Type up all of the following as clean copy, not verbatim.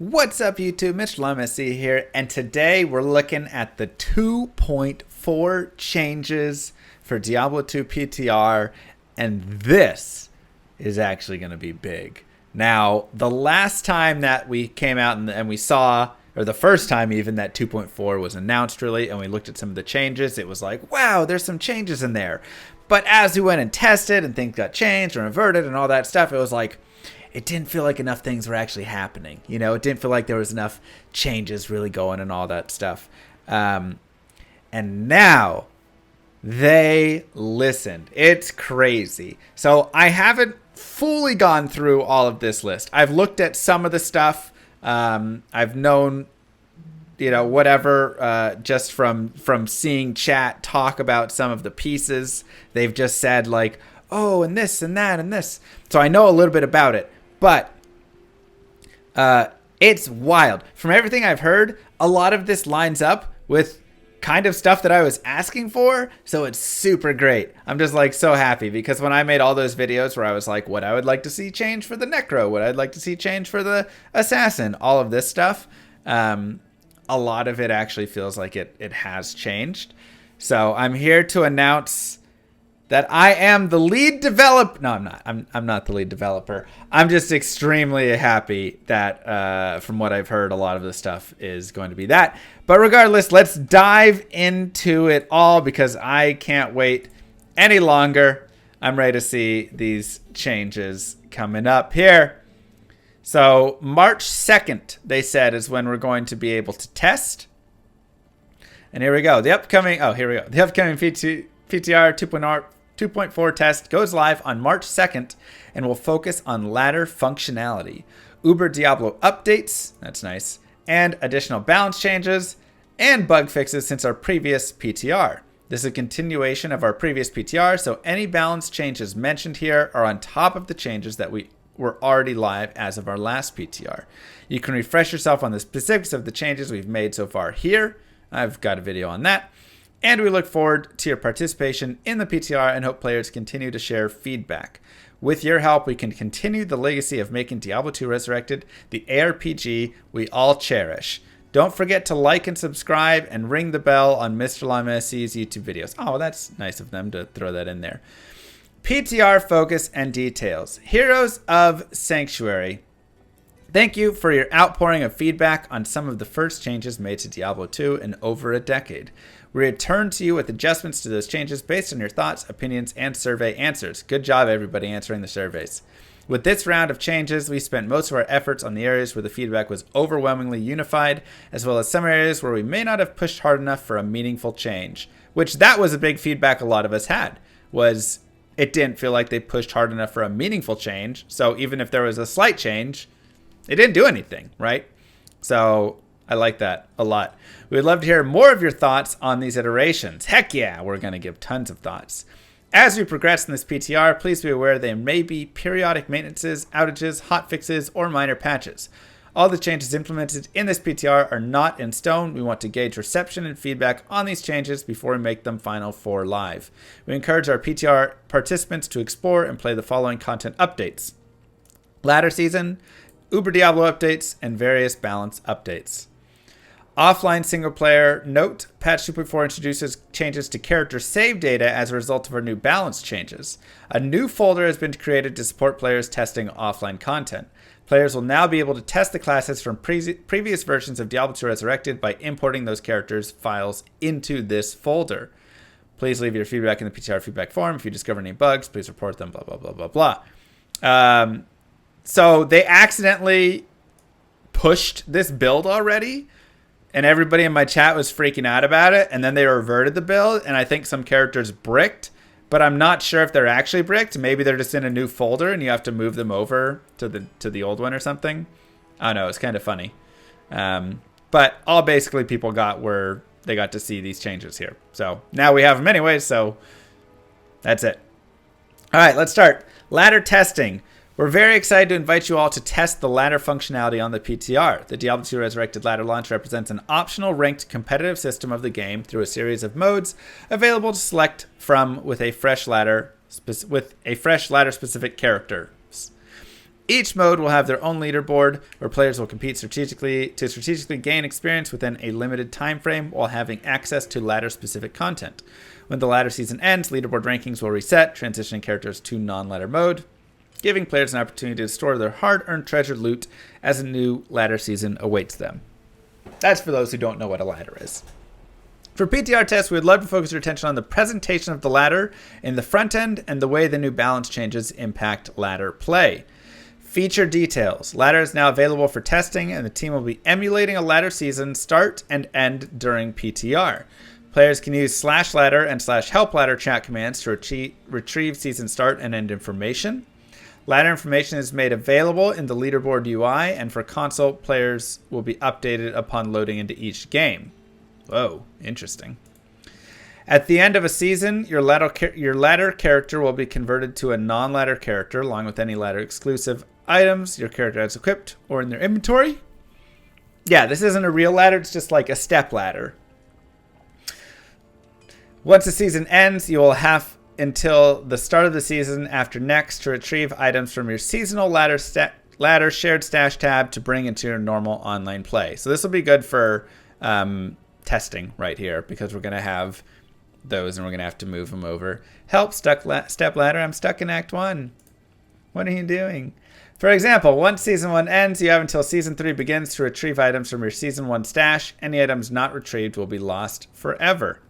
What's up YouTube, Mr. Llama here, and today we're looking at the 2.4 changes for Diablo 2 PTR, and this is actually going to be big. Now, the last time that we came out and we saw, or the first time even, that 2.4 was announced really, and we looked at some of the changes, it was like, wow, there's some changes in there. But as we went and tested and things got changed or inverted and all that stuff, it was like, it didn't feel like enough things were actually happening. You know, it didn't feel like there was enough changes really going and all that stuff. And now they listened. It's crazy. So I haven't fully gone through all of this list. I've looked at some of the stuff. I've known, you know, whatever, just from seeing chat talk about some of the pieces. They've just said like, oh, and this and that and this. So I know a little bit about it. But it's wild. From everything I've heard, a lot of this lines up with kind of stuff that I was asking for. So it's super great. I'm just like so happy because when I made all those videos where I was like, what I would like to see change for the Necro, what I'd like to see change for the Assassin, all of this stuff, a lot of it actually feels like it has changed. So I'm here to announce that I am the lead developer. No, I'm not. I'm not the lead developer. I'm just extremely happy that from what I've heard, a lot of the stuff is going to be that. But regardless, let's dive into it all because I can't wait any longer. I'm ready to see these changes coming up here. So March 2nd, they said, is when we're going to be able to test. And here we go. The upcoming PTR 2.4 test goes live on March 2nd and will focus on ladder functionality, Uber Diablo updates, that's nice, and additional balance changes and bug fixes since our previous PTR. This is a continuation of our previous PTR, so any balance changes mentioned here are on top of the changes that we were already live as of our last PTR. You can refresh yourself on the specifics of the changes we've made so far here. I've got a video on that. And we look forward to your participation in the PTR and hope players continue to share feedback. With your help, we can continue the legacy of making Diablo 2 Resurrected the ARPG we all cherish. Don't forget to like and subscribe and ring the bell on Mr. Llama's YouTube videos. Oh, that's nice of them to throw that in there. PTR focus and details. Heroes of Sanctuary. Thank you for your outpouring of feedback on some of the first changes made to Diablo 2 in over a decade. We return to you with adjustments to those changes based on your thoughts, opinions, and survey answers. Good job, everybody, answering the surveys. With this round of changes, we spent most of our efforts on the areas where the feedback was overwhelmingly unified, as well as some areas where we may not have pushed hard enough for a meaningful change. Which that was a big feedback a lot of us had, was it didn't feel like they pushed hard enough for a meaningful change. So even if there was a slight change, it didn't do anything, right? So I like that a lot. We would love to hear more of your thoughts on these iterations. Heck yeah, we're going to give tons of thoughts. As we progress in this PTR, please be aware there may be periodic maintenances, outages, hotfixes, or minor patches. All the changes implemented in this PTR are not in stone. We want to gauge reception and feedback on these changes before we make them final for live. We encourage our PTR participants to explore and play the following content updates: Ladder Season, Uber Diablo updates, and various balance updates. Offline single player note, patch 2.4 introduces changes to character save data as a result of our new balance changes. A new folder has been created to support players testing offline content. Players will now be able to test the classes from previous versions of Diablo 2 Resurrected by importing those characters' files into this folder. Please leave your feedback in the PTR feedback form. If you discover any bugs, please report them, blah, blah, blah, blah, blah. So they accidentally pushed this build already, and everybody in my chat was freaking out about it, and then they reverted the build, and I think some characters bricked, but I'm not sure if they're actually bricked. Maybe they're just in a new folder, and you have to move them over to the old one or something. I don't know. It's kind of funny. But all basically people got were they got to see these changes here. So now we have them anyway, so that's it. All right, let's start. Ladder testing. We're very excited to invite you all to test the ladder functionality on the PTR. The Diablo 2 Resurrected ladder launch represents an optional ranked competitive system of the game through a series of modes available to select from with a fresh ladder specific characters. Each mode will have their own leaderboard where players will compete strategically gain experience within a limited time frame while having access to ladder-specific content. When the ladder season ends, leaderboard rankings will reset, transitioning characters to non-ladder mode, giving players an opportunity to store their hard-earned treasure loot as a new ladder season awaits them. That's for those who don't know what a ladder is. For PTR tests, we would love to focus your attention on the presentation of the ladder in the front end and the way the new balance changes impact ladder play. Feature details. Ladder is now available for testing, and the team will be emulating a ladder season start and end during PTR. Players can use /ladder and /help ladder chat commands to retrieve season start and end information. Ladder information is made available in the leaderboard UI, and for console, players will be updated upon loading into each game. Whoa, interesting. At the end of a season, your ladder character will be converted to a non-ladder character, along with any ladder exclusive items your character has equipped or in their inventory. Yeah, this isn't a real ladder, it's just like a step ladder. Once the season ends, you will have until the start of the season after next to retrieve items from your seasonal ladder shared stash tab to bring into your normal online play. So this will be good for testing right here, because we're going to have those and we're going to have to move them over. Help, step ladder, I'm stuck in Act 1. What are you doing? For example, once Season 1 ends, you have until Season 3 begins to retrieve items from your Season 1 stash. Any items not retrieved will be lost forever.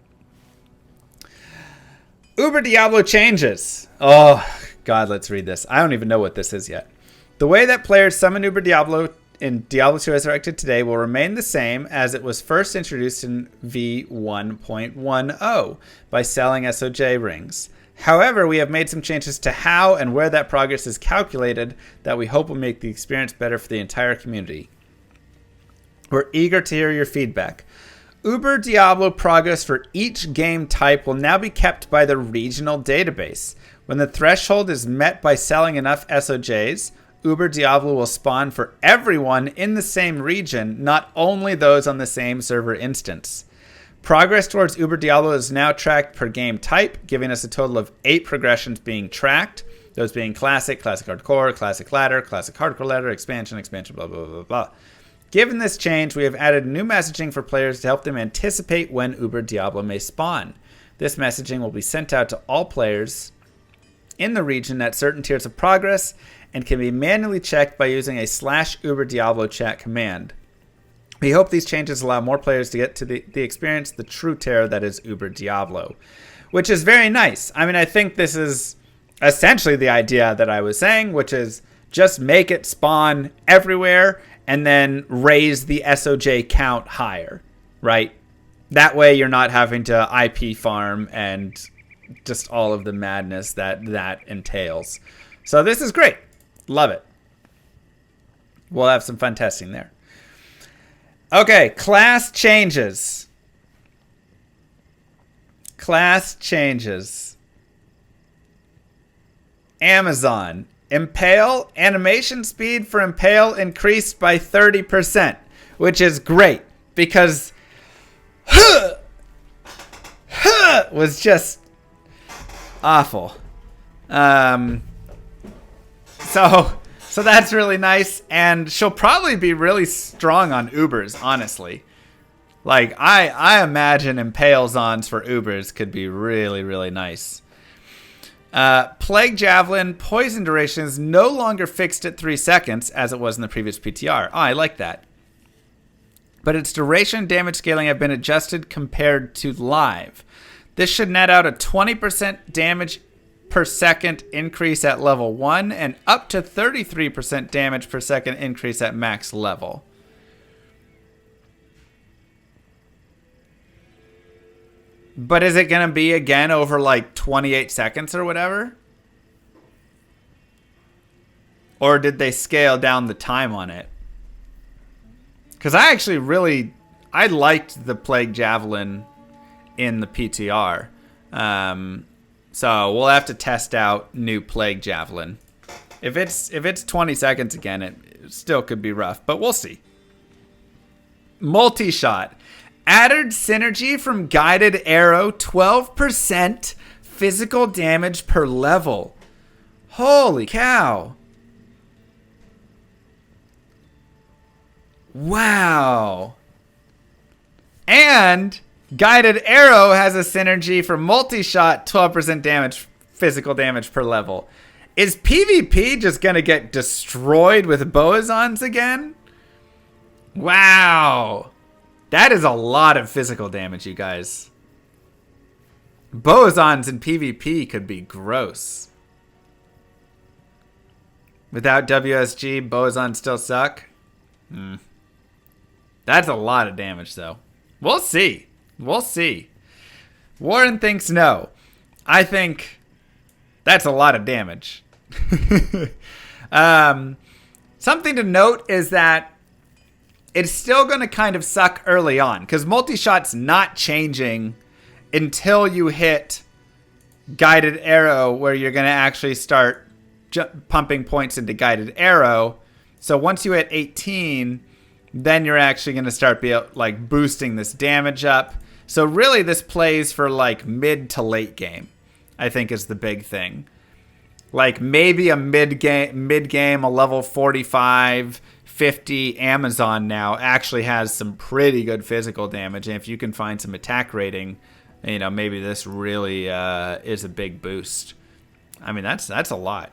Uber Diablo changes. Oh, God, let's read this. I don't even know what this is yet. The way that players summon Uber Diablo in Diablo 2 Resurrected today will remain the same as it was first introduced in V1.10 by selling SOJ rings. However, we have made some changes to how and where that progress is calculated that we hope will make the experience better for the entire community. We're eager to hear your feedback. Uber Diablo progress for each game type will now be kept by the regional database. When the threshold is met by selling enough SOJs, Uber Diablo will spawn for everyone in the same region, not only those on the same server instance. Progress towards Uber Diablo is now tracked per game type, giving us a total of 8 progressions being tracked, those being Classic, Classic Hardcore, Classic Ladder, Classic Hardcore Ladder, Expansion, blah, blah, blah, blah. Given this change, we have added new messaging for players to help them anticipate when Uber Diablo may spawn. This messaging will be sent out to all players in the region at certain tiers of progress and can be manually checked by using a /Uber Diablo chat command. We hope these changes allow more players to get to the experience the true terror that is Uber Diablo, which is very nice. I mean, I think this is essentially the idea that I was saying, which is just make it spawn everywhere and then raise the SOJ count higher, right? That way you're not having to IP farm and just all of the madness that entails. So this is great. Love it. We'll have some fun testing there. Okay, class changes. Class changes. Amazon. Impale, animation speed for Impale increased by 30%, which is great because was just awful. So that's really nice, and she'll probably be really strong on Ubers, honestly. Like, I imagine Impale-Zons for Ubers could be really, really nice. Plague Javelin poison duration is no longer fixed at 3 seconds as it was in the previous PTR. Oh, I like that. But its duration and damage scaling have been adjusted compared to live. This should net out a 20% damage per second increase at level 1 and up to 33% damage per second increase at max level. But is it going to be again over like 28 seconds or whatever? Or did they scale down the time on it? Because I actually I liked the Plague Javelin in the PTR. So we'll have to test out new Plague Javelin. If it's 20 seconds again, it still could be rough, but we'll see. Multi-shot. Added synergy from guided arrow, 12% physical damage per level. Holy cow. Wow. And guided arrow has a synergy for multi-shot, 12% damage, physical damage per level. Is PvP just going to get destroyed with boazons again? Wow. That is a lot of physical damage, you guys. Boazons in PvP could be gross. Without WSG, boazons still suck? That's a lot of damage, though. We'll see. We'll see. Warren thinks no. I think that's a lot of damage. Something to note is that it's still going to kind of suck early on because multi-shot's not changing until you hit guided arrow, where you're going to actually start pumping points into guided arrow. So once you hit 18, then you're actually going to start like boosting this damage up. So really this plays for like mid to late game, I think is the big thing. Like maybe a mid game, a level 45, 50 Amazon now actually has some pretty good physical damage. And if you can find some attack rating, you know, maybe this really is a big boost. I mean, that's a lot.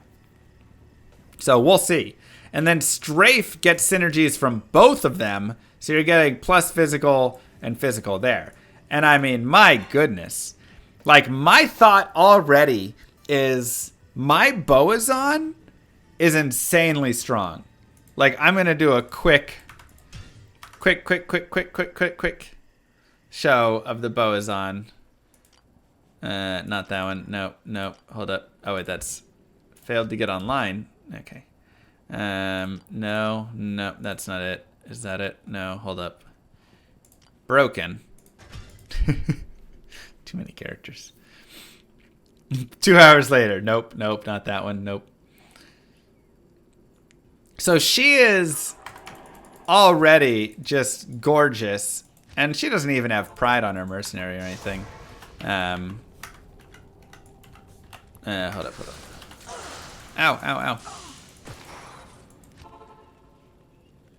So we'll see. And then Strafe gets synergies from both of them. So you're getting plus physical and physical there. And I mean, my goodness. Like, my thought already is my Boazon is insanely strong. Like, I'm going to do a quick show of the Boazon. Not that one. No. Hold up. Oh, wait, that's failed to get online. Okay. No, that's not it. Is that it? No, hold up. Broken. Too many characters. 2 hours later. Nope, not that one. Nope. So she is already just gorgeous, and she doesn't even have pride on her mercenary or anything. Hold up. Ow.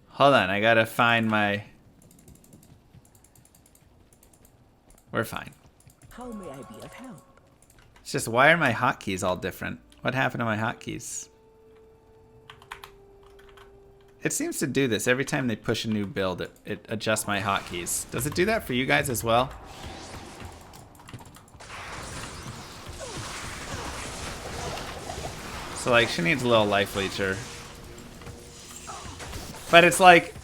Hold on, I gotta find my... We're fine. How may I be of help? It's just, why are my hotkeys all different? What happened to my hotkeys? It seems to do this every time they push a new build. It adjusts my hotkeys. Does it do that for you guys as well? So like, she needs a little life leecher. But it's like,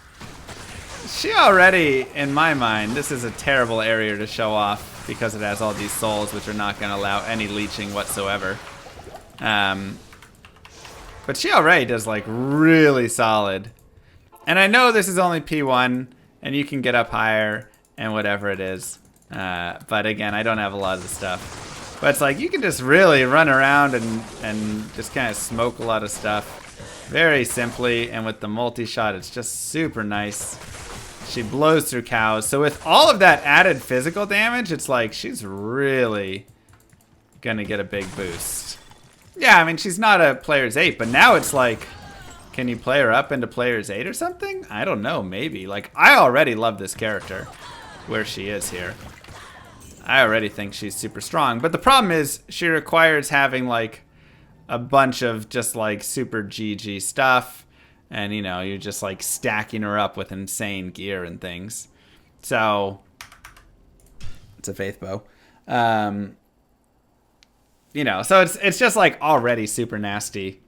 she already, in my mind, this is a terrible area to show off because it has all these souls which are not going to allow any leeching whatsoever. But she already does like really solid. And I know this is only P1 and you can get up higher and whatever it is. But again, I don't have a lot of the stuff. But it's like you can just really run around and just kind of smoke a lot of stuff. Very simply, and with the multi-shot, it's just super nice. She blows through cows. So with all of that added physical damage, it's like she's really gonna get a big boost. Yeah, I mean, she's not a player's 8, but now it's like, can you play her up into player's 8 or something? I don't know, maybe. Like, I already love this character, where she is here. I already think she's super strong. But the problem is, she requires having, like, a bunch of just like super GG stuff, and you know, you're just like stacking her up with insane gear and things. So it's a faith bow. You know, so it's just like already super nasty.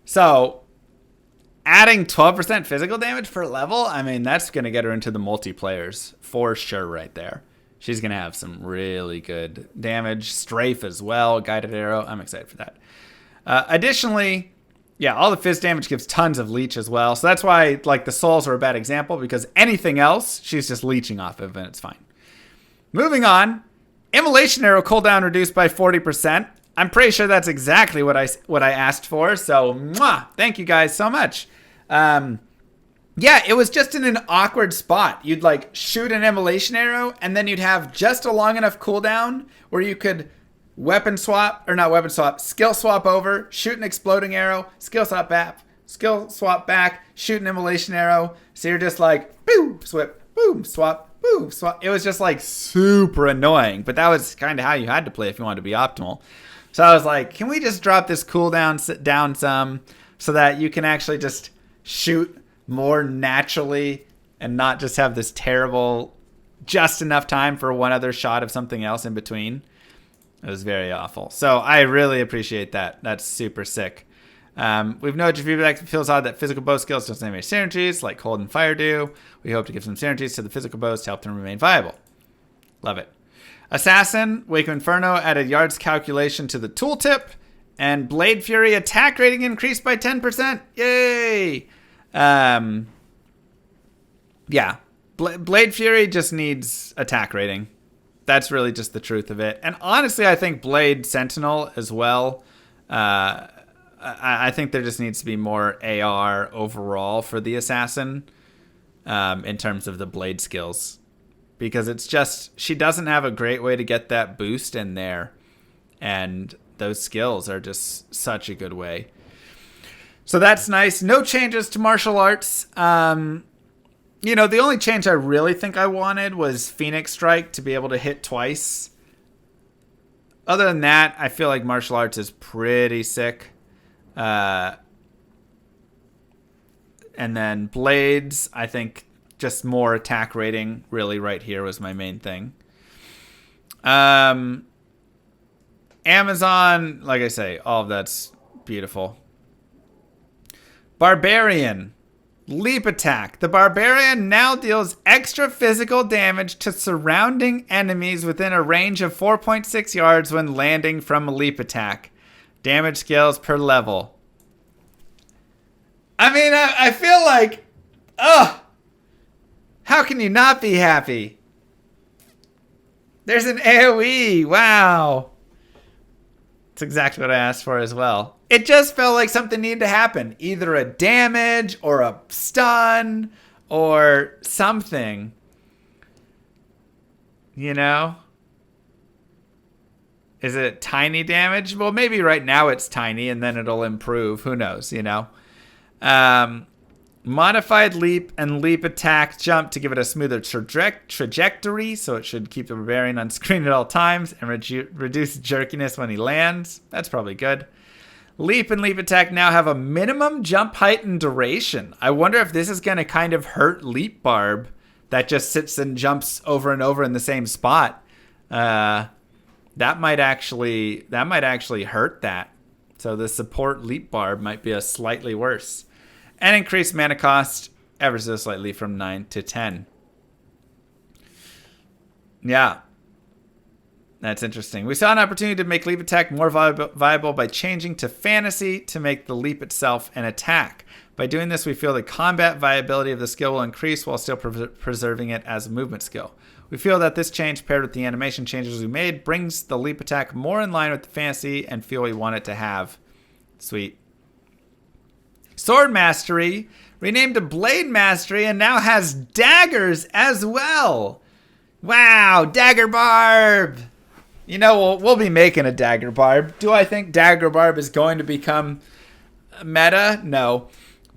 So adding 12% physical damage per level, I mean, that's gonna get her into the multiplayers for sure right there. She's going to have some really good damage. Strafe as well. Guided arrow. I'm excited for that. Additionally, yeah, all the fizz damage gives tons of leech as well. So that's why like the souls are a bad example, because anything else, she's just leeching off of and it's fine. Moving on. Immolation arrow cooldown reduced by 40%. I'm pretty sure that's exactly what I asked for. So, thank you guys so much. Yeah, it was just in an awkward spot. You'd like shoot an immolation arrow and then you'd have just a long enough cooldown where you could skill swap over, shoot an exploding arrow, skill swap back, skill swap back, shoot an immolation arrow. So you're just like, boom, swip, boom, swap, boom, swap. It was just like super annoying, but that was kind of how you had to play if you wanted to be optimal. So I was like, can we just drop this cooldown down some so that you can actually just shoot more naturally and not just have this terrible, just enough time for one other shot of something else in between? It was very awful. So I really appreciate that. That's super sick. We've noted your feedback feels odd that physical bow skills don't have any synergies like cold and fire do. We hope to give some synergies to the physical bows to help them remain viable. Love it. Assassin, Wake of Inferno added yards calculation to the tooltip, and Blade Fury attack rating increased by 10%. Yay! Yeah. Blade Fury just needs attack rating. That's really just the truth of it. And honestly, I think Blade Sentinel as well. I think there just needs to be more AR overall for the Assassin in terms of the blade skills. Because it's just, she doesn't have a great way to get that boost in there. And those skills are just such a good way. So that's nice. No changes to martial arts. You know, the only change I really think I wanted was Phoenix Strike to be able to hit twice. Other than that, I feel like martial arts is pretty sick. And then blades, I think just more attack rating really right here was my main thing. Amazon, like I say, all of that's beautiful. Barbarian. Leap attack. The Barbarian now deals extra physical damage to surrounding enemies within a range of 4.6 yards when landing from a leap attack. Damage scales per level. I mean, I feel like, how can you not be happy? There's an AoE. Wow. That's exactly what I asked for as well. It just felt like something needed to happen. Either a damage or a stun or something. You know? Is it tiny damage? Well, maybe right now it's tiny and then it'll improve. Who knows, you know? Modified leap and leap attack jump to give it a smoother trajectory, so it should keep the Barbarian on screen at all times and reduce jerkiness when he lands. That's probably good. Leap and leap attack now have a minimum jump height and duration. I wonder if this is going to kind of hurt Leap Barb that just sits and jumps over and over in the same spot. That might actually hurt that. So the support Leap Barb might be a slightly worse. And increase mana cost ever so slightly from 9 to 10. Yeah. That's interesting. We saw an opportunity to make leap attack more viable by changing to fantasy to make the leap itself an attack. By doing this, we feel the combat viability of the skill will increase while still preserving it as a movement skill. We feel that this change, paired with the animation changes we made, brings the leap attack more in line with the fantasy and feel we want it to have. Sweet. Sword Mastery, renamed to Blade Mastery, and now has daggers as well. Wow, Dagger Barb. You know, we'll be making a Dagger Barb. Do I think Dagger Barb is going to become meta? No.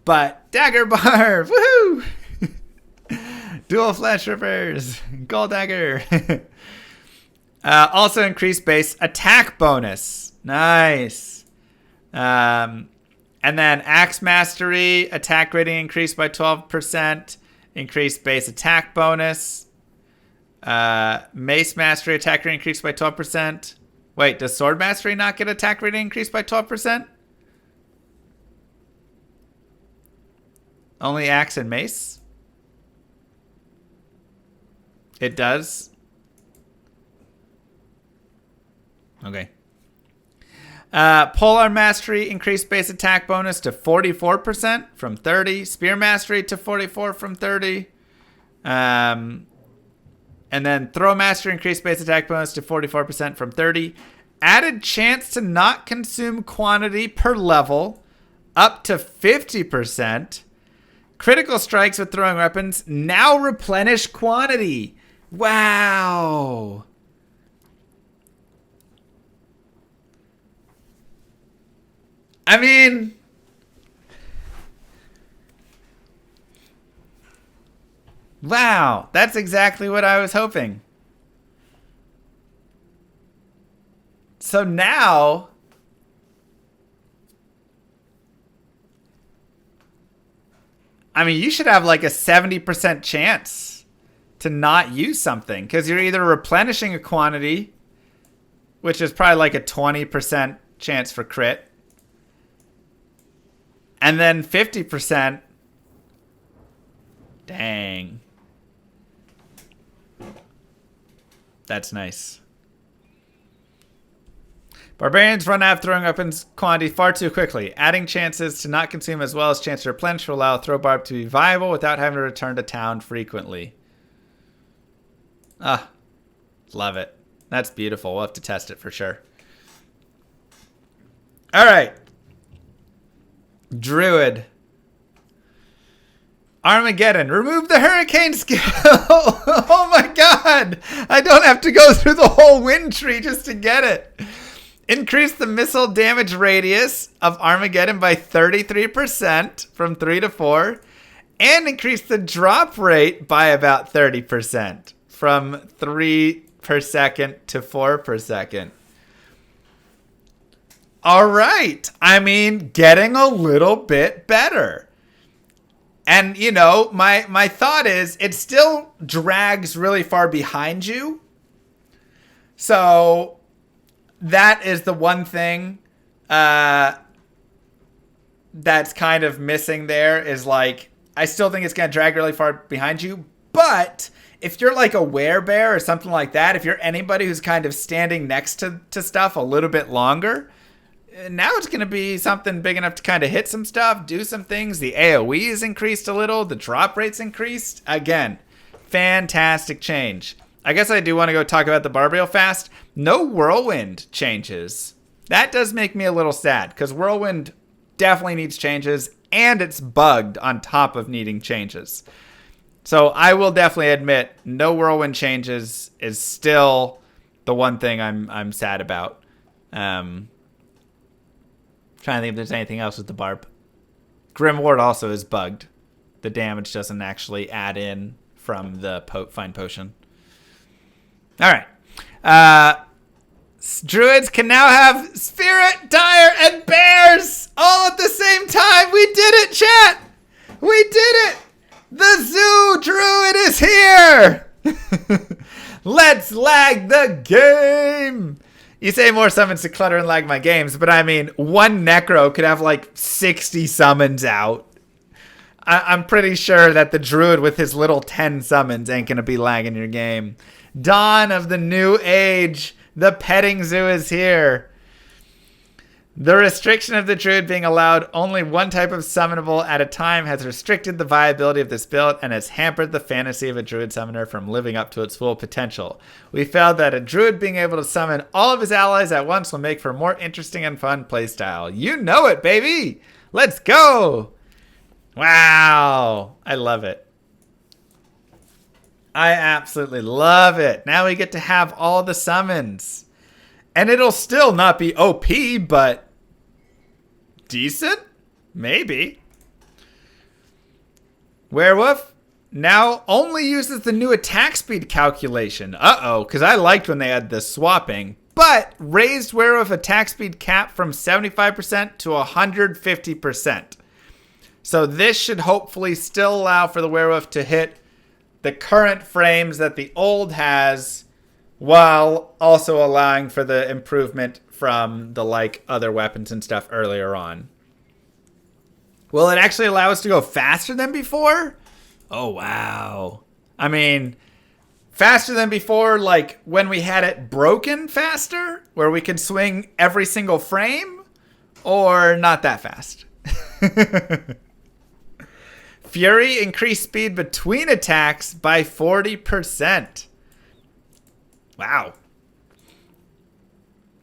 But Dagger Barb, woohoo! Dual Flesh Rippers, Gold Dagger. Also increased base attack bonus. Nice. And then Axe Mastery, attack rating increased by 12%. Increased base attack bonus. Mace Mastery, attack rating increased by 12%. Wait, does Sword Mastery not get attack rating increased by 12%? Only Axe and Mace? It does? Okay. Polar Mastery increased base attack bonus to 44% from 30. Spear Mastery to 44 from 30. And then Throw Mastery increased base attack bonus to 44% from 30. Added chance to not consume quantity per level up to 50%. Critical strikes with throwing weapons now replenish quantity. Wow. I mean, Wow, that's exactly what I was hoping. So now, I mean, you should have like a 70% chance to not use something because you're either replenishing a quantity, which is probably like a 20% chance for crit, and then 50%. Dang. That's nice. Barbarians run out of throwing weapons quantity far too quickly. Adding chances to not consume as well as chance to replenish will allow throw barb to be viable without having to return to town frequently. Ah, love it. That's beautiful. We'll have to test it for sure. All right. Druid. Armageddon. Remove the hurricane skill. Oh my god. I don't have to go through the whole wind tree just to get it. Increase the missile damage radius of Armageddon by 33% from 3 to 4. And increase the drop rate by about 30% from 3 per second to 4 per second. All right. I mean, getting a little bit better. And, you know, my thought is it still drags really far behind you. So that is the one thing that's kind of missing there is like, I still think it's going to drag really far behind you. But if you're like a werebear or something like that, if you're anybody who's kind of standing next to stuff a little bit longer, now it's going to be something big enough to kind of hit some stuff, do some things. The AoE is increased a little. The drop rate's increased. Again, fantastic change. I guess I do want to go talk about the barb real fast. No whirlwind changes. That does make me a little sad because whirlwind definitely needs changes and it's bugged on top of needing changes. So I will definitely admit no whirlwind changes is still the one thing I'm sad about. Trying to think if there's anything else with the barb. Grim Ward also is bugged. The damage doesn't actually add in from the fine potion. All right. Druids can now have Spirit, Dire, and Bears all at the same time. We did it, chat. We did it. The Zoo Druid is here. Let's lag the game. You say more summons to clutter and lag my games, but I mean, one Necro could have like 60 summons out. I'm pretty sure that the Druid with his little 10 summons ain't going to be lagging your game. Dawn of the New Age. The petting zoo is here. The restriction of the Druid being allowed only one type of summonable at a time has restricted the viability of this build and has hampered the fantasy of a Druid summoner from living up to its full potential. We found that a Druid being able to summon all of his allies at once will make for a more interesting and fun playstyle. You know it, baby! Let's go! Wow! I love it. I absolutely love it. Now we get to have all the summons. And it'll still not be OP, but decent? Maybe. Werewolf now only uses the new attack speed calculation. Uh-oh, because I liked when they had the swapping. But raised Werewolf attack speed cap from 75% to 150%. So this should hopefully still allow for the Werewolf to hit the current frames that the old has, while also allowing for the improvement from the like other weapons and stuff earlier on. Will it actually allow us to go faster than before? Oh, wow. I mean, faster than before, like when we had it broken faster, where we could swing every single frame, or not that fast? Fury increased speed between attacks by 40%. Wow.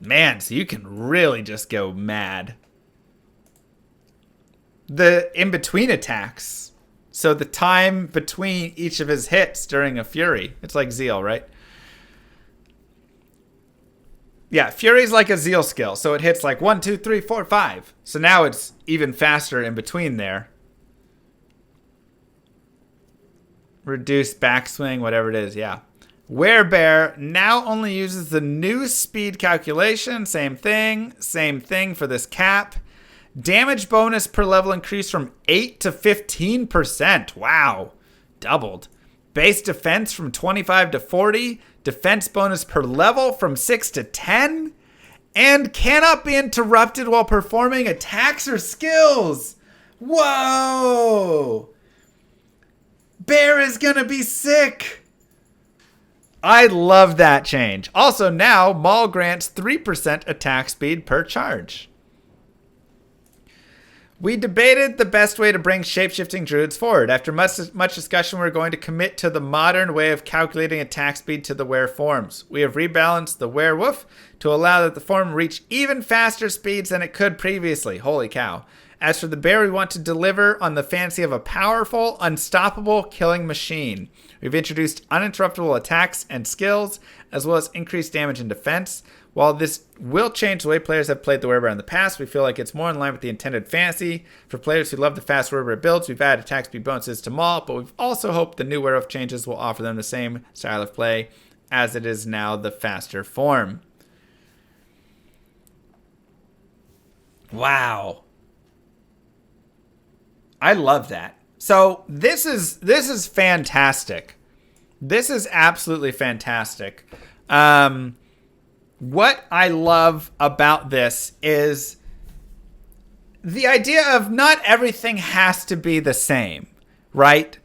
Man, so you can really just go mad. The in-between attacks. So the time between each of his hits during a Fury. It's like Zeal, right? Yeah, Fury's like a Zeal skill. So it hits like 1, 2, 3, 4, 5. So now it's even faster in between there. Reduced backswing, whatever it is, yeah. Werebear now only uses the new speed calculation. Same thing for this cap. Damage bonus per level increased from 8 to 15%. Wow, doubled. Base defense from 25 to 40. Defense bonus per level from 6 to 10. And cannot be interrupted while performing attacks or skills. Whoa! Bear is gonna be sick. I love that change. Also now, Maul grants 3% attack speed per charge. We debated the best way to bring shapeshifting druids forward. After much discussion, we're going to commit to the modern way of calculating attack speed to the were forms. We have rebalanced the werewolf to allow that the form reach even faster speeds than it could previously. Holy cow. As for the bear, we want to deliver on the fantasy of a powerful, unstoppable killing machine. We've introduced uninterruptible attacks and skills, as well as increased damage and defense. While this will change the way players have played the werebear in the past, we feel like it's more in line with the intended fantasy. For players who love the fast werebear builds, we've added attack speed bonuses to Maul, but we've also hoped the new werewolf changes will offer them the same style of play as it is now the faster form. Wow. I love that. So this is fantastic. This is absolutely fantastic. What I love about this is the idea of not everything has to be the same, right?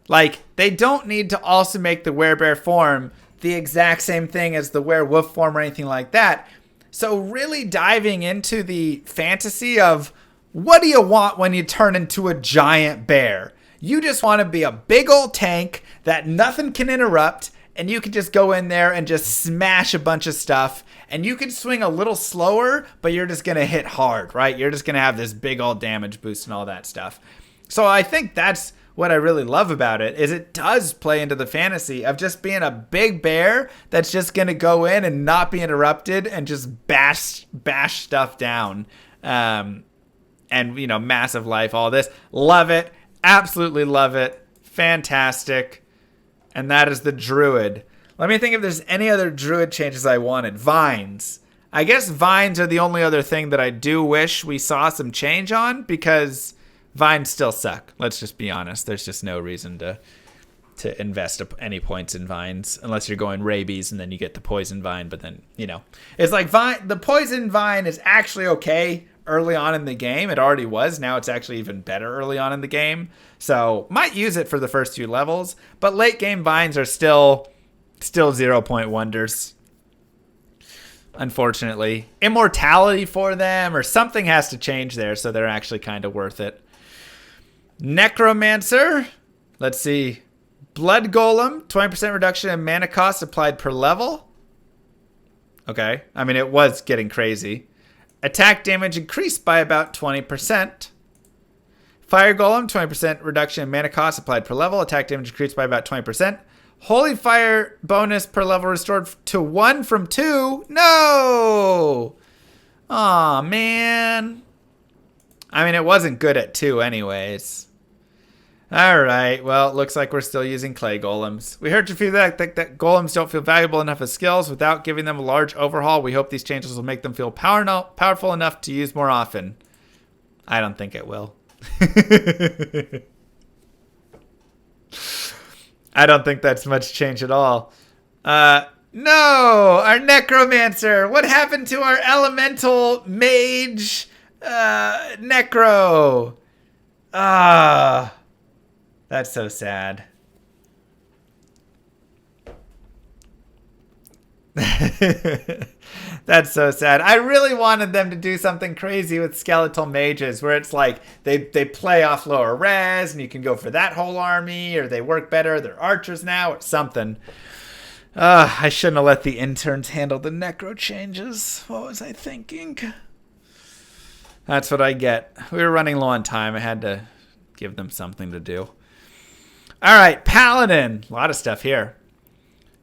Like, they don't need to also make the werebear form the exact same thing as the werewolf form or anything like that. So really diving into the fantasy of, what do you want when you turn into a giant bear? You just want to be a big old tank that nothing can interrupt, and you can just go in there and just smash a bunch of stuff, and you can swing a little slower, but you're just going to hit hard, right? You're just going to have this big old damage boost and all that stuff. So I think that's what I really love about it, is it does play into the fantasy of just being a big bear that's just going to go in and not be interrupted and just bash stuff down. And, you know, massive life, all this. Love it. Absolutely love it. Fantastic. And that is the druid. Let me think if there's any other druid changes I wanted. Vines. I guess vines are the only other thing that I do wish we saw some change on, because vines still suck. Let's just be honest. There's just no reason to invest any points in vines unless you're going rabies and then you get the poison vine. But then, you know, it's like the poison vine is actually okay early on in the game. It already was. Now it's actually even better early on in the game. So might use it for the first few levels, but late game vines are still 0 point wonders. Unfortunately, immortality for them or something has to change there so they're actually kind of worth it. Necromancer. Let's see. Blood Golem, 20% reduction in mana cost applied per level. Okay. I mean, it was getting crazy. Attack damage increased by about 20%. Fire Golem, 20% reduction in mana cost applied per level. Attack damage increased by about 20%. Holy Fire bonus per level restored to 1 from 2. No! Aw, man. I mean, it wasn't good at 2 anyways. Alright, well, it looks like we're still using clay golems. We heard your feedback that golems don't feel valuable enough as skills. Without giving them a large overhaul, we hope these changes will make them feel powerful enough to use more often. I don't think it will. I don't think that's much change at all. No! Our Necromancer! What happened to our Elemental Mage Necro? That's so sad. That's so sad. I really wanted them to do something crazy with skeletal mages where it's like they play off lower res and you can go for that whole army, or they work better, they're archers now, or something. I shouldn't have let the interns handle the necro changes. What was I thinking? That's what I get. We were running low on time. I had to give them something to do. All right, Paladin. A lot of stuff here.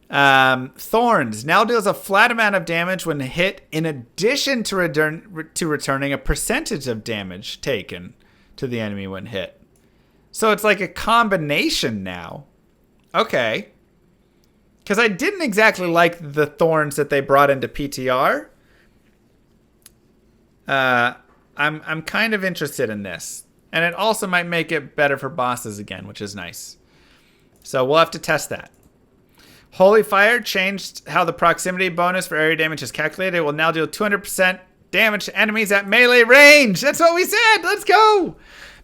Thorns now deals a flat amount of damage when hit, in addition to returning a percentage of damage taken to the enemy when hit. So it's like a combination now. Okay. Because I didn't exactly like the thorns that they brought into PTR. I'm kind of interested in this. And it also might make it better for bosses again, which is nice. So we'll have to test that. Holy Fire changed how the proximity bonus for area damage is calculated. It will now deal 200% damage to enemies at melee range. That's what we said. Let's go.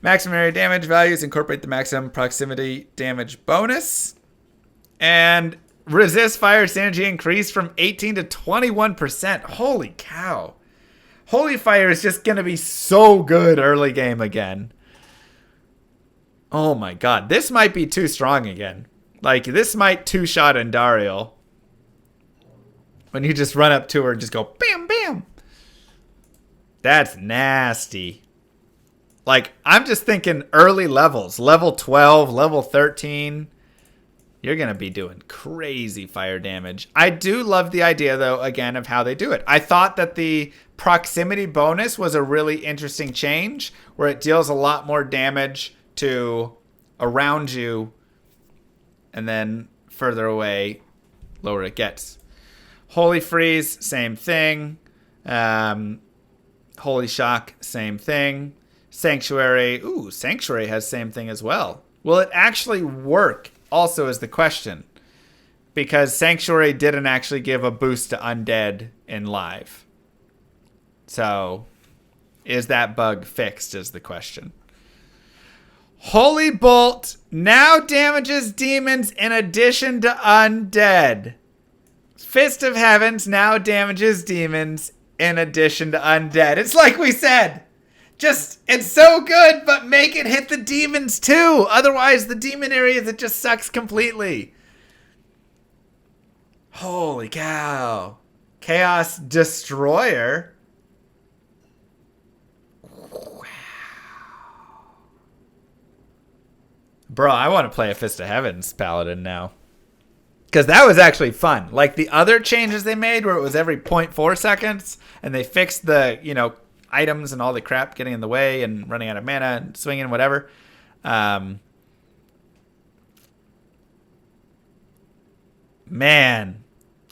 Maximum area damage values incorporate the maximum proximity damage bonus. And resist fire synergy increased from 18 to 21%. Holy cow. Holy Fire is just going to be so good early game again. Oh my god. This might be too strong again. Like, this might two-shot Andariel. When you just run up to her and just go, bam, bam. That's nasty. Like, I'm just thinking early levels. Level 12, level 13. You're going to be doing crazy fire damage. I do love the idea, though, again, of how they do it. I thought that the proximity bonus was a really interesting change, where it deals a lot more damage to around you, and then further away, lower it gets. Holy Freeze, same thing. Holy Shock, same thing. Sanctuary, ooh, Sanctuary has same thing as well. Will it actually work? Also is the question. Because Sanctuary didn't actually give a boost to Undead in live. So, is that bug fixed is the question. Holy Bolt now damages demons in addition to undead. Fist of Heavens now damages demons in addition to undead. It's like we said. Just, it's so good, but make it hit the demons too. Otherwise, the demon areas, it just sucks completely. Holy cow. Chaos Destroyer. Bro, I want to play a Fist of Heavens Paladin now. Because that was actually fun. Like the other changes they made where it was every 0.4 seconds. And they fixed the, items and all the crap getting in the way and running out of mana and swinging whatever. Man.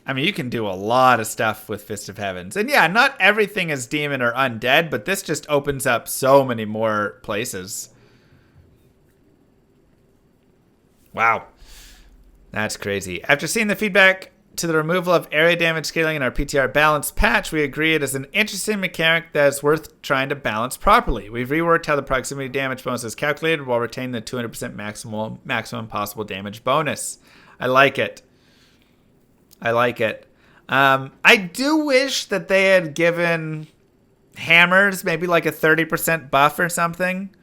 I mean, you can do a lot of stuff with Fist of Heavens. And yeah, not everything is demon or undead. But this just opens up so many more places. Wow. That's crazy. After seeing the feedback to the removal of area damage scaling in our PTR balance patch, we agree it is an interesting mechanic that is worth trying to balance properly. We've reworked how the proximity damage bonus is calculated while retaining the 200% maximum possible damage bonus. I like it. I like it. I do wish that they had given hammers maybe like a 30% buff or something.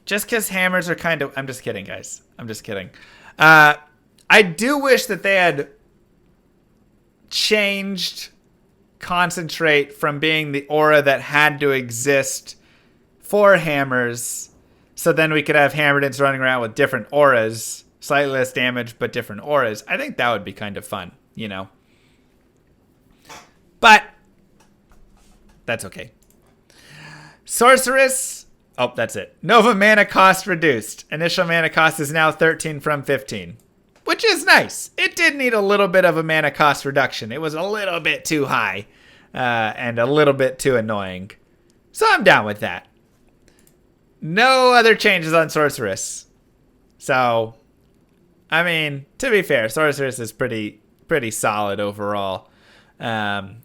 Just because hammers are kind of... I'm just kidding, guys. I'm just kidding. I do wish that they had changed Concentrate from being the aura that had to exist for hammers. So then we could have Hammerdins running around with different auras. Slightly less damage, but different auras. I think that would be kind of fun, But that's okay. Sorceress... Oh, that's it. Nova mana cost reduced. Initial mana cost is now 13 from 15. Which is nice. It did need a little bit of a mana cost reduction. It was a little bit too high. And a little bit too annoying. So I'm down with that. No other changes on Sorceress. So, I mean, to be fair, Sorceress is pretty solid overall. I'm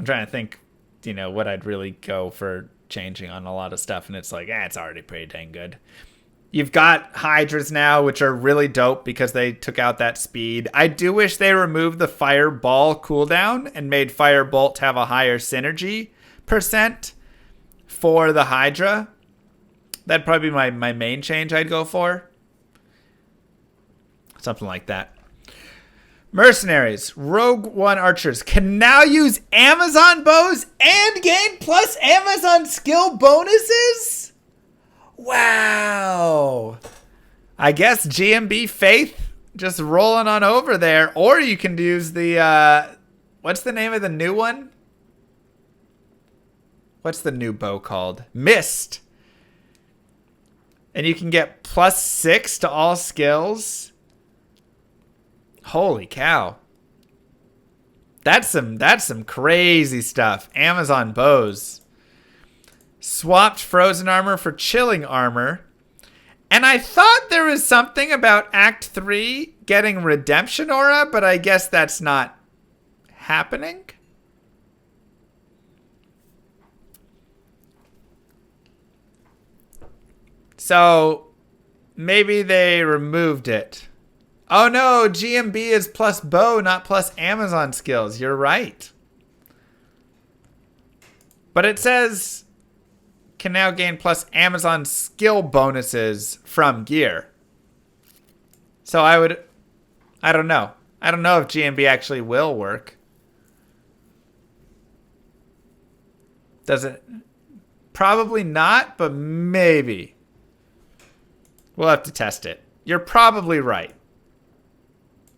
trying to think, what I'd really go for changing on a lot of stuff, and it's like, it's already pretty dang good. You've got Hydras now, which are really dope because they took out that speed. I do wish they removed the Fireball cooldown and made Firebolt have a higher synergy % for the Hydra. That'd probably be my main change I'd go for. Something like that. Mercenaries, Rogue One archers can now use Amazon bows and gain plus Amazon skill bonuses? Wow. I guess GMB Faith just rolling on over there. Or you can use the, what's the name of the new one? What's the new bow called? Mist. And you can get +6 to all skills Holy cow. That's some crazy stuff. Amazon bows. Swapped frozen armor for chilling armor. And I thought there was something about Act 3 getting redemption aura, but I guess that's not happening. So maybe they removed it. Oh no, GMB is plus bow, not plus Amazon skills. You're right. But it says can now gain plus Amazon skill bonuses from gear. So I don't know. I don't know if GMB actually will work. Does it? Probably not, but maybe. We'll have to test it. You're probably right.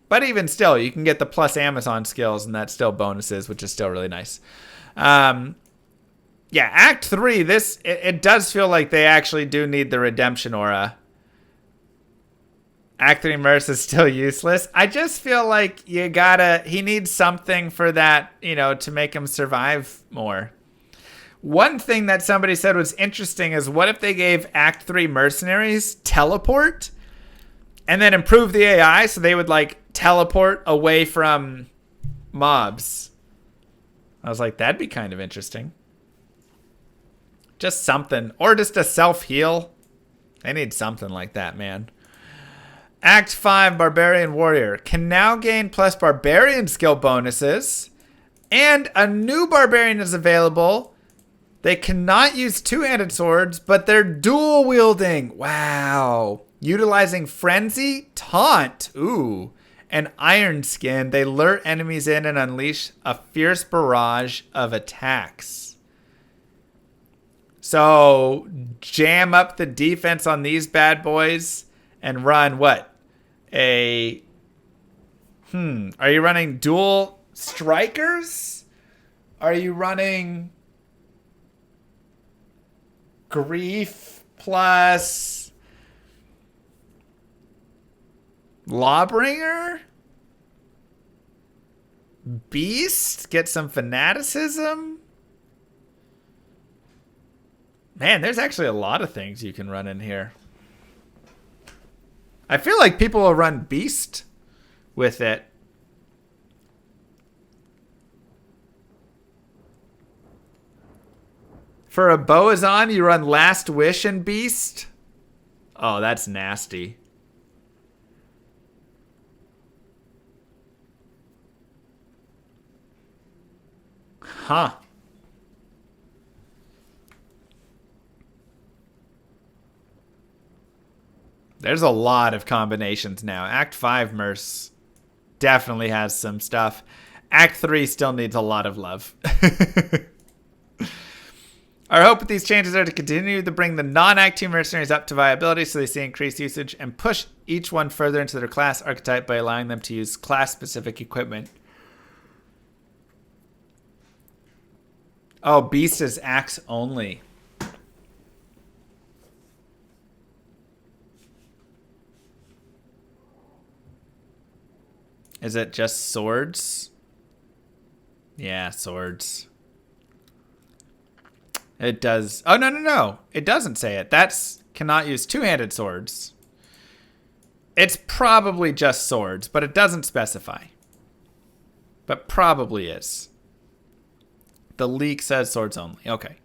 But even still, you can get the plus Amazon skills, and that's still bonuses, which is still really nice. Yeah, Act 3, it does feel like they actually do need the redemption aura. Act 3 Merce is still useless. I just feel like he needs something for that, to make him survive more. One thing that somebody said was interesting is what if they gave Act 3 Mercenaries teleport and then improve the AI so they would teleport away from mobs? I was like, that'd be kind of interesting. Just something. Or just a self-heal. They need something like that, man. Act 5 Barbarian Warrior can now gain plus Barbarian skill bonuses. And a new Barbarian is available. They cannot use two-handed swords, but they're dual wielding. Wow. Utilizing Frenzy, Taunt, and Iron Skin. They lure enemies in and unleash a fierce barrage of attacks. So jam up the defense on these bad boys and run what? Are you running dual strikers? Are you running grief plus Lawbringer? Beast? Get some fanaticism? Man, there's actually a lot of things you can run in here. I feel like people will run Beast with it. For a Boazon, you run Last Wish and Beast. Oh, that's nasty. Huh. There's a lot of combinations now. Act 5 Merce definitely has some stuff. Act 3 still needs a lot of love. Our hope with these changes are to continue to bring the non-Act 2 mercenaries up to viability so they see increased usage and push each one further into their class archetype by allowing them to use class-specific equipment. Oh, Beast is axe only. Is it just swords? Yeah, swords. It does. Oh, no. It doesn't say it. That's cannot use two-handed swords. It's probably just swords, but it doesn't specify. But probably is. The leak says swords only. Okay.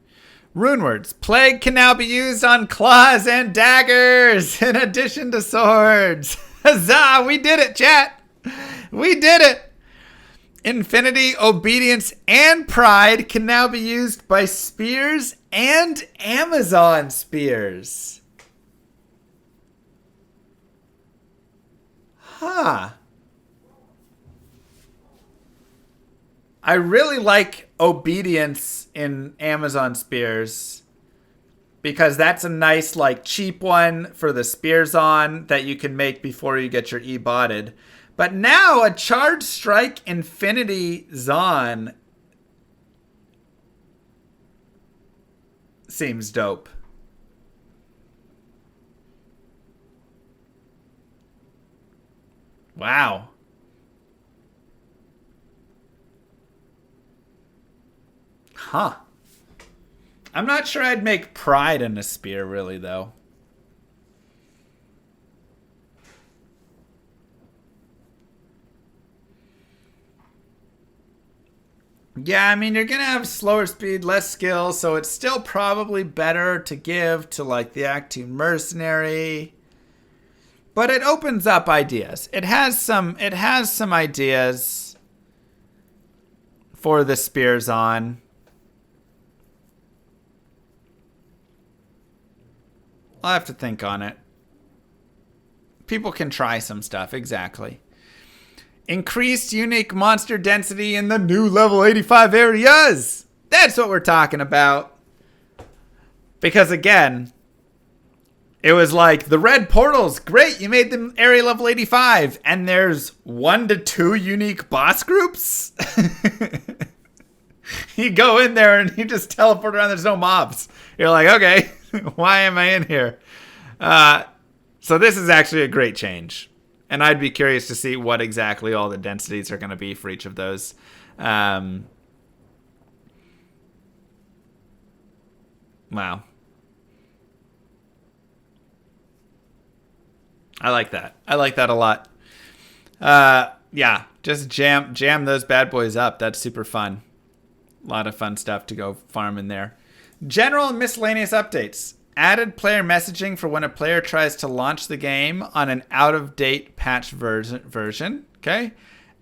Rune words. Plague can now be used on claws and daggers in addition to swords. Huzzah! We did it, chat. We did it. Infinity, Obedience, and Pride can now be used by spears and Amazon spears. Huh. I really like Obedience in Amazon spears because that's a nice, cheap one for the spears on that you can make before you get your E-botted. But now a Charge Strike Infinity Zon seems dope. Wow. Huh. I'm not sure I'd make pride in a spear, really, though. Yeah, I mean, you're going to have slower speed, less skill, so it's still probably better to give to, like, the Act 2 Mercenary. But it opens up ideas. It has some ideas for the spears on. I'll have to think on it. People can try some stuff, exactly. Increased unique monster density in the new level 85 areas. That's what we're talking about. Because again, it was like the red portals, great, you made them area level 85, and there's 1 to 2 unique boss groups. You go in there and you just teleport around, there's no mobs. You're like, okay, why am I in here? So this is actually a great change. And I'd be curious to see what exactly all the densities are going to be for each of those. Wow. I like that. I like that a lot. Yeah, just jam those bad boys up. That's super fun. A lot of fun stuff to go farm in there. General and miscellaneous updates. Added player messaging for when a player tries to launch the game on an out-of-date patch version. Okay.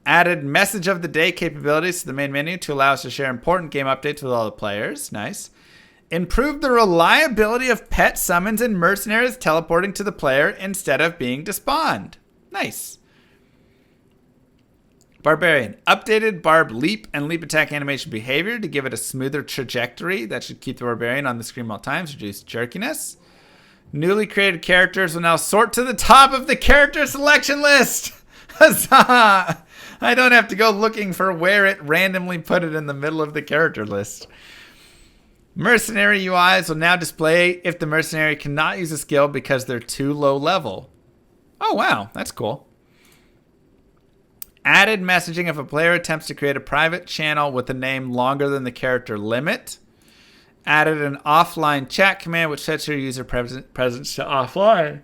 Added message of the day capabilities to the main menu to allow us to share important game updates with all the players. Nice. Improved the reliability of pet summons and mercenaries teleporting to the player instead of being despawned. Nice. Barbarian. Updated Barb leap and leap attack animation behavior to give it a smoother trajectory. That should keep the Barbarian on the screen all times. Reduce jerkiness. Newly created characters will now sort to the top of the character selection list. Huzzah! I don't have to go looking for where it randomly put it in the middle of the character list. Mercenary UIs will now display if the mercenary cannot use a skill because they're too low level. Oh, wow. That's cool. Added messaging if a player attempts to create a private channel with a name longer than the character limit. Added an offline chat command which sets your user presence to offline.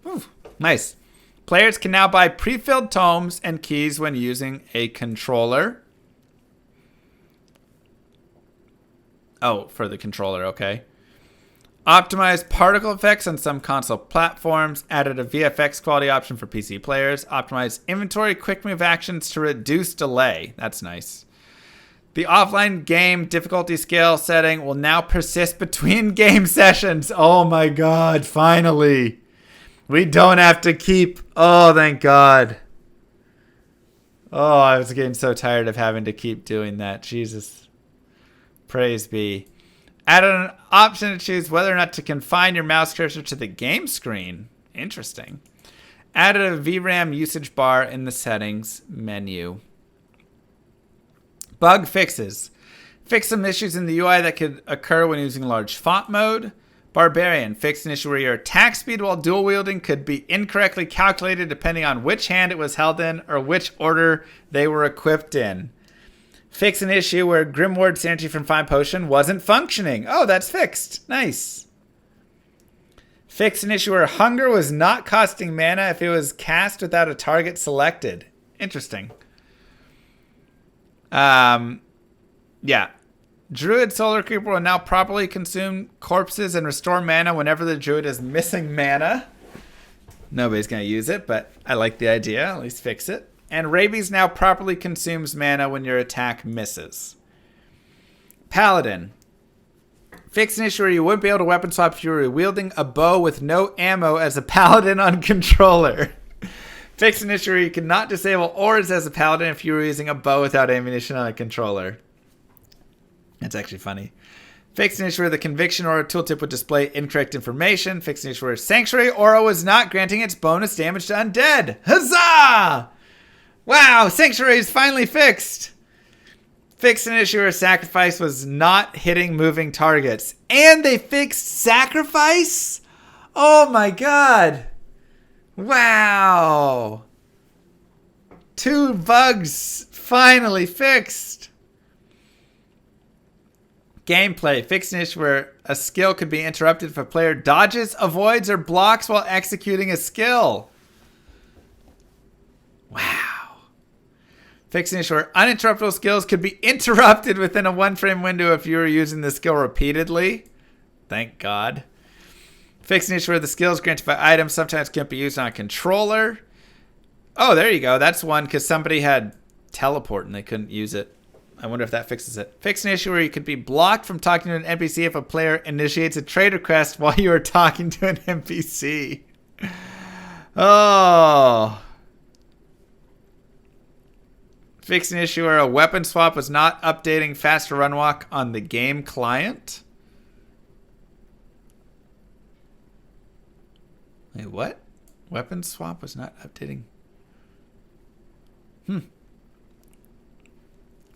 Ooh, nice. Players can now buy pre-filled tomes and keys when using a controller. Oh, for the controller, okay. Optimized particle effects on some console platforms. Added a VFX quality option for PC players. Optimized inventory quick move actions to reduce delay. That's nice. The offline game difficulty scale setting will now persist between game sessions. Oh my god, finally. We don't have to keep... Oh, thank god. Oh, I was getting so tired of having to keep doing that. Jesus. Praise be. Added an option to choose whether or not to confine your mouse cursor to the game screen. Interesting. Added a VRAM usage bar in the settings menu. Bug fixes. Fix some issues in the UI that could occur when using large font mode. Barbarian. Fixed an issue where your attack speed while dual wielding could be incorrectly calculated depending on which hand it was held in or which order they were equipped in. Fix an issue where Grimward's Sanity from Fine Potion wasn't functioning. Oh, that's fixed. Nice. Fix an issue where Hunger was not costing mana if it was cast without a target selected. Interesting. Yeah. Druid Solar Creeper will now properly consume corpses and restore mana whenever the Druid is missing mana. Nobody's going to use it, but I like the idea. At least fix it. And Rabies now properly consumes mana when your attack misses. Paladin. Fix an issue where you wouldn't be able to weapon swap if you were wielding a bow with no ammo as a paladin on controller. Fix an issue where you cannot disable ores as a paladin if you were using a bow without ammunition on a controller. That's actually funny. Fix an issue where the Conviction Aura tooltip would display incorrect information. Fix an issue where Sanctuary Aura was not granting its bonus damage to undead. Huzzah! Wow, Sanctuary is finally fixed. Fixed an issue where Sacrifice was not hitting moving targets. And they fixed Sacrifice? Oh my god. Wow. 2 bugs finally fixed. Gameplay. Fixed an issue where a skill could be interrupted if a player dodges, avoids, or blocks while executing a skill. Wow. Fixed an issue where uninterruptible skills could be interrupted within a 1-frame window if you were using the skill repeatedly. Thank God. Fixed an issue where the skills granted by items sometimes can't be used on a controller. Oh, there you go. That's one because somebody had teleport and they couldn't use it. I wonder if that fixes it. Fix an issue where you could be blocked from talking to an NPC if a player initiates a trade request while you are talking to an NPC. Oh. Fix an issue where a weapon swap was not updating faster run walk on the game client. Wait, what? Weapon swap was not updating.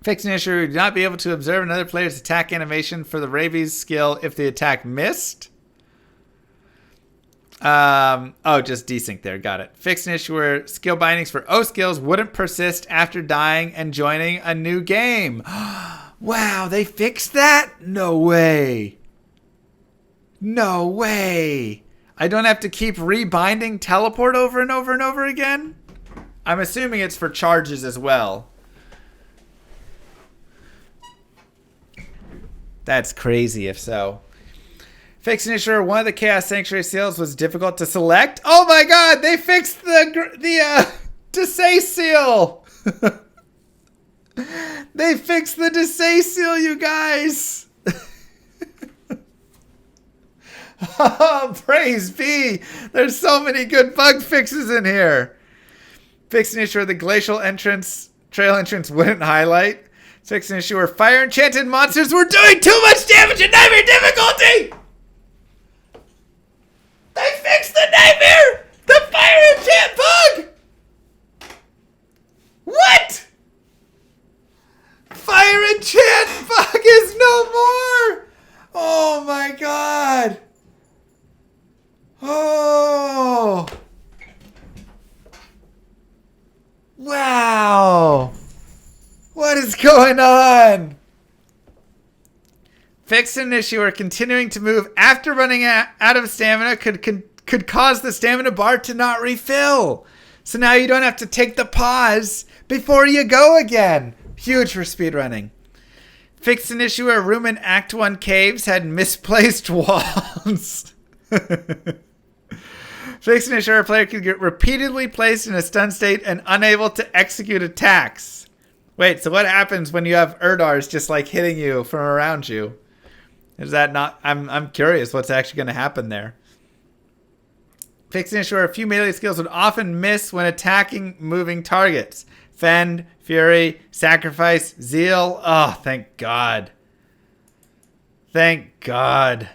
Fix an issue, do not be able to observe another player's attack animation for the rabies skill if the attack missed. Just desync there. Got it. Fix an issue where skill bindings for O skills wouldn't persist after dying and joining a new game. Wow, they fixed that? No way. No way. I don't have to keep rebinding teleport over and over and over again? I'm assuming it's for charges as well. That's crazy if so. Fix an issue where one of the Chaos Sanctuary seals was difficult to select. Oh my god, they fixed the Desay seal. They fixed the Desay seal, you guys. Oh, praise be. There's so many good bug fixes in here. Fix an issue where the glacial trail entrance wouldn't highlight. Fix an issue where fire enchanted monsters were doing too much damage in nightmare difficulty. They fixed the nightmare! The fire enchant bug! What? Fire enchant bug is no more! Oh my god! Oh! Wow! What is going on? Fix an issue where continuing to move after running out of stamina could cause the stamina bar to not refill. So now you don't have to take the pause before you go again. Huge for speedrunning. Fix an issue where room in Act 1 caves had misplaced walls. Fix an issue where a player could get repeatedly placed in a stun state and unable to execute attacks. Wait, so what happens when you have Erdars just like hitting you from around you? Is that not... I'm curious what's actually going to happen there. Fix an issue where a few melee skills would often miss when attacking moving targets. Fend, Fury, Sacrifice, Zeal. Oh, thank God. Thank God.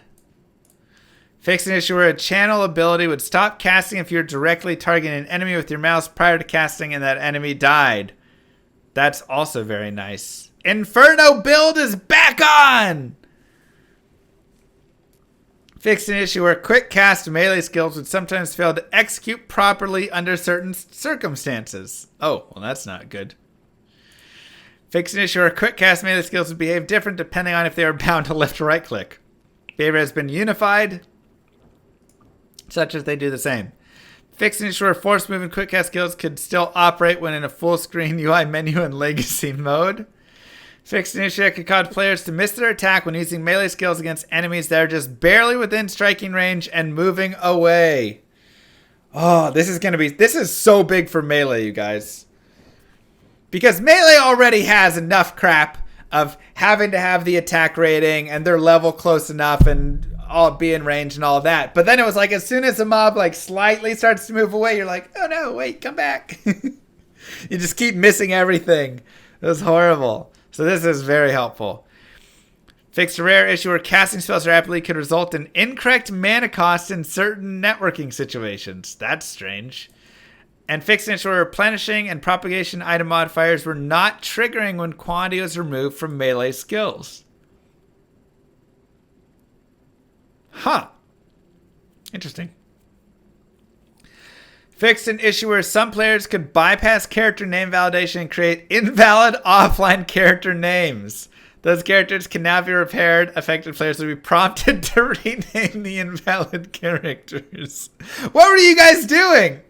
Fix an issue where a channel ability would stop casting if you're directly targeting an enemy with your mouse prior to casting and that enemy died. That's also very nice. Inferno build is back on! Fix an issue where quick cast melee skills would sometimes fail to execute properly under certain circumstances. Oh, well that's not good. Fix an issue where quick cast melee skills would behave different depending on if they are bound to left or right click. Behavior has been unified, such as they do the same. Fix an issue where force move and quick cast skills could still operate when in a full screen UI menu in legacy mode. Fix an issue that could cause players to miss their attack when using melee skills against enemies that are just barely within striking range and moving away. Oh, this is so big for melee, you guys. Because melee already has enough crap of having to have the attack rating and their level close enough and all be in range and all that. But then it was like as soon as a mob like slightly starts to move away, you're like, oh no, wait, come back. You just keep missing everything. It was horrible. So this is very helpful. Fix a rare issue where casting spells rapidly could result in incorrect mana cost in certain networking situations. That's strange. And fix an issue where replenishing and propagation item modifiers were not triggering when quantity was removed from melee skills. Huh. Interesting. Fixed an issue where some players could bypass character name validation and create invalid offline character names. Those characters can now be repaired. Affected players will be prompted to rename the invalid characters. What were you guys doing?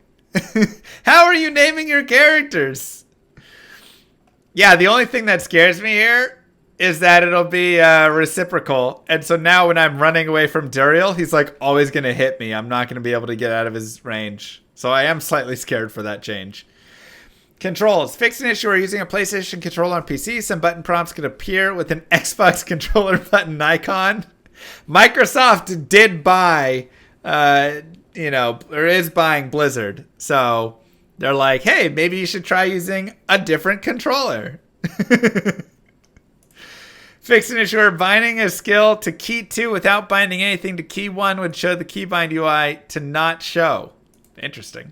How are you naming your characters? Yeah, the only thing that scares me here is that it'll be reciprocal. And so now when I'm running away from Duriel, he's like always going to hit me. I'm not going to be able to get out of his range. So I am slightly scared for that change. Controls. Fix an issue where using a PlayStation controller on PC. Some button prompts could appear with an Xbox controller button icon. Microsoft did buy, or is buying Blizzard. So they're like, hey, maybe you should try using a different controller. Fix an issue where binding a skill to key 2 without binding anything to key 1 would show the keybind UI to not show. Interesting.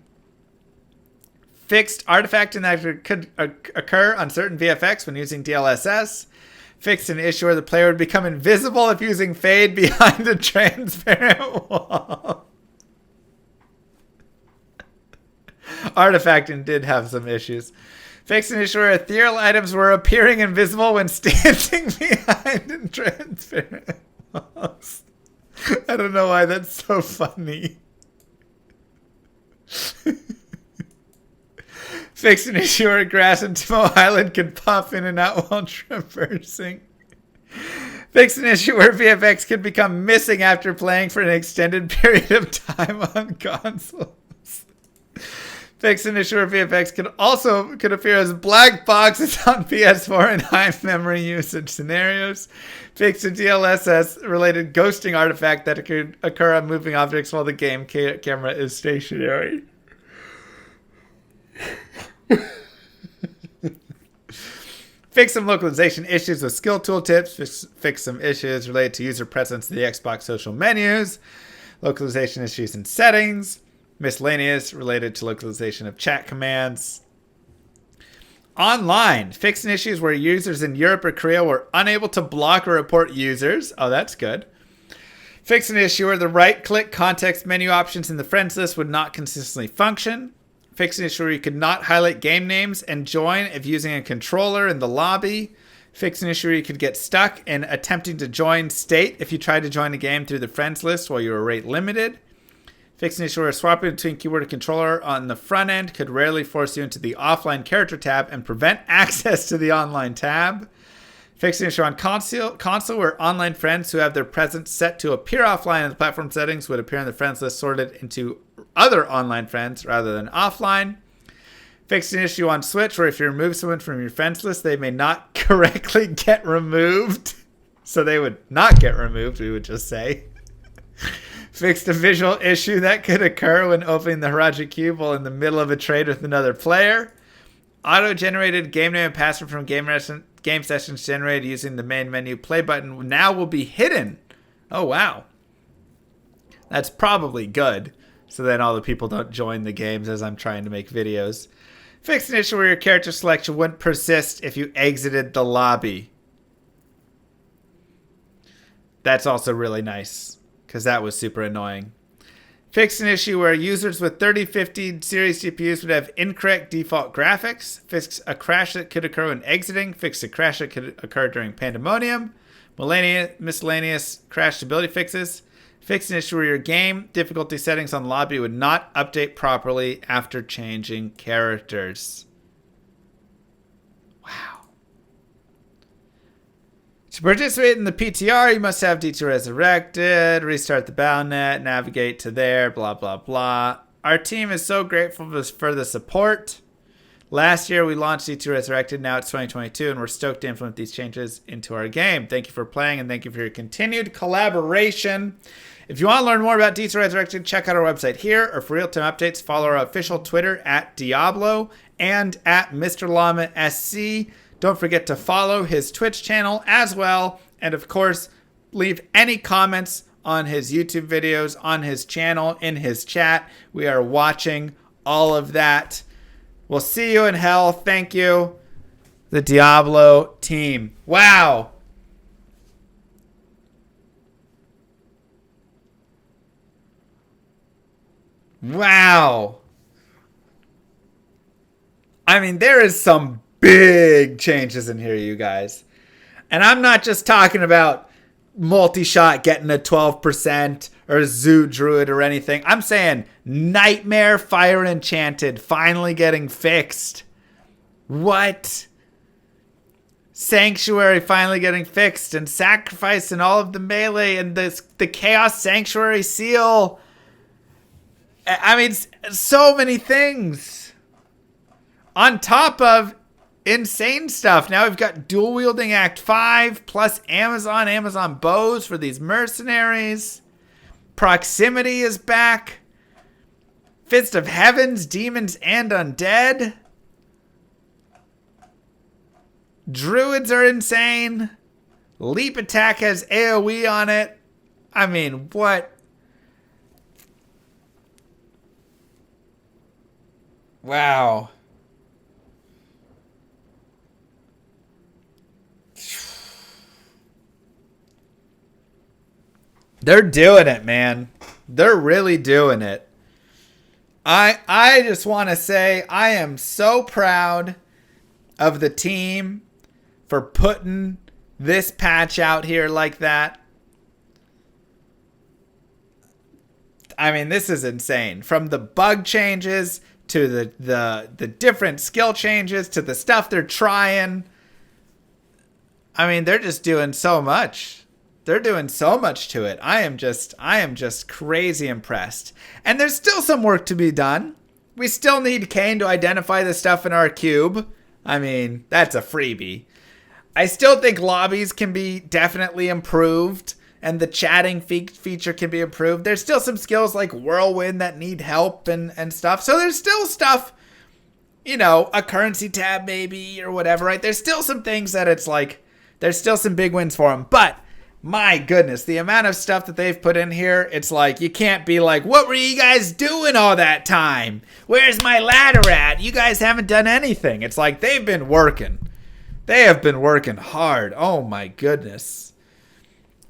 Fixed artifact that could occur on certain VFX when using DLSS. Fixed an issue where the player would become invisible if using fade behind a transparent wall. Artifacting did have some issues. Fixed an issue where ethereal items were appearing invisible when standing behind transparent walls. I don't know why that's so funny. Fix an issue where grass and Timo Island could pop in and out while traversing. Fix an issue where VFX could become missing after playing for an extended period of time on consoles. Fix an issue where VFX could appear as black boxes on PS4 in high memory usage scenarios. Fix a DLSS related ghosting artifact that could occur on moving objects while the game camera is stationary. Fix some localization issues with skill tooltips. Fix some issues related to user presence in the Xbox social menus. Localization issues in settings. Miscellaneous related to localization of chat commands. Online. Fix issues where users in Europe or Korea were unable to block or report users. Oh, that's good. Fix an issue where the right-click context menu options in the friends list would not consistently function. Fix an issue where you could not highlight game names and join if using a controller in the lobby. Fix an issue where you could get stuck in attempting to join state if you tried to join a game through the friends list while you were rate limited. Fix an issue where swapping between keyboard and controller on the front end could rarely force you into the offline character tab and prevent access to the online tab. Fix an issue on console where online friends who have their presence set to appear offline in the platform settings would appear in the friends list sorted into other online friends rather than offline. Fix an issue on Switch where if you remove someone from your friends list, they may not correctly get removed. So they would not get removed, we would just say. Fixed a visual issue that could occur when opening the Harajuku Cube while in the middle of a trade with another player. Auto-generated game name and password from game sessions generated using the main menu play button now will be hidden. Oh, wow. That's probably good. So then all the people don't join the games as I'm trying to make videos. Fix an issue where your character selection wouldn't persist if you exited the lobby. That's also really nice, because that was super annoying. Fix an issue where users with 3050 series GPUs would have incorrect default graphics. Fix a crash that could occur when exiting. Fix a crash that could occur during Pandemonium. Miscellaneous crash stability fixes. Fix an issue where your game difficulty settings on lobby would not update properly after changing characters. Wow. To participate in the PTR, you must have D2 Resurrected, restart the BattleNet, navigate to there, blah, blah, blah. Our team is so grateful for the support. Last year, we launched D2 Resurrected. Now it's 2022, and we're stoked to implement these changes into our game. Thank you for playing, and thank you for your continued collaboration. If you want to learn more about D2 Resurrected, check out our website here, or for real-time updates, follow our official Twitter at DIABLO and at Mr. Llama SC. Don't forget to follow his Twitch channel as well. And of course, leave any comments on his YouTube videos, on his channel, in his chat. We are watching all of that. We'll see you in hell. Thank you, the Diablo team. Wow. Wow. I mean, there is some big changes in here, you guys. And I'm not just talking about multi-shot getting a 12% or Zoo Druid or anything. I'm saying Nightmare Fire Enchanted finally getting fixed. What? Sanctuary finally getting fixed, and Sacrifice and all of the melee and the Chaos Sanctuary seal. I mean, so many things. On top of insane stuff. Now we've got dual wielding Act 5 plus Amazon bows for these mercenaries. Proximity is back. Fist of Heavens, demons and undead. Druids are insane. Leap attack has AoE on it. I mean, what? Wow. They're doing it, man. They're really doing it. I just want to say I am so proud of the team for putting this patch out here like that. I mean, this is insane. From the bug changes to the different skill changes to the stuff they're trying. I mean, they're just doing so much. They're doing so much to it. I am just crazy impressed. And there's still some work to be done. We still need Kane to identify the stuff in our cube. I mean, that's a freebie. I still think lobbies can be definitely improved, and the chatting feature can be improved. There's still some skills like Whirlwind that need help and stuff. So there's still stuff, you know, a currency tab maybe or whatever, right? There's still some things that it's like, there's still some big wins for them. But my goodness, the amount of stuff that they've put in here, it's like, you can't be like, what were you guys doing all that time? Where's my ladder at? You guys haven't done anything. It's like they've been working. They have been working hard. Oh my goodness.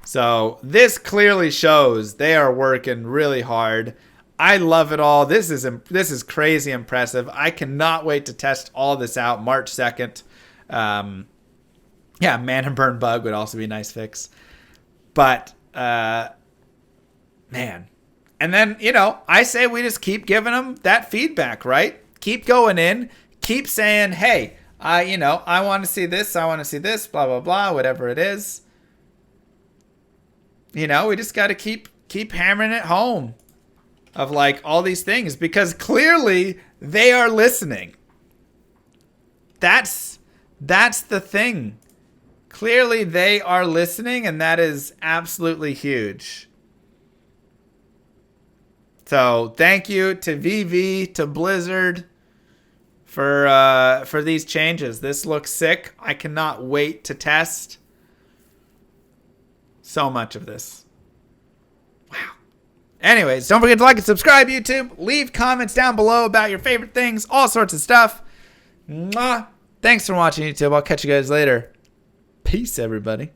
So this clearly shows they are working really hard. I love it all. This is crazy impressive. I cannot wait to test all this out March 2nd. Yeah, Man and Burn bug would also be a nice fix. But, man. And then, you know, I say we just keep giving them that feedback, right? Keep going in. Keep saying, hey, I want to see this. I want to see this, blah, blah, blah, whatever it is. You know, we just got to keep hammering it home of like all these things because clearly they are listening. That's the thing. Clearly they are listening, and that is absolutely huge. So thank you to VV, to Blizzard for these changes. This looks sick. I cannot wait to test so much of this. Wow. Anyways, don't forget to like and subscribe, YouTube. Leave comments down below about your favorite things, all sorts of stuff. Mwah. Thanks for watching, YouTube. I'll catch you guys later. Peace, everybody.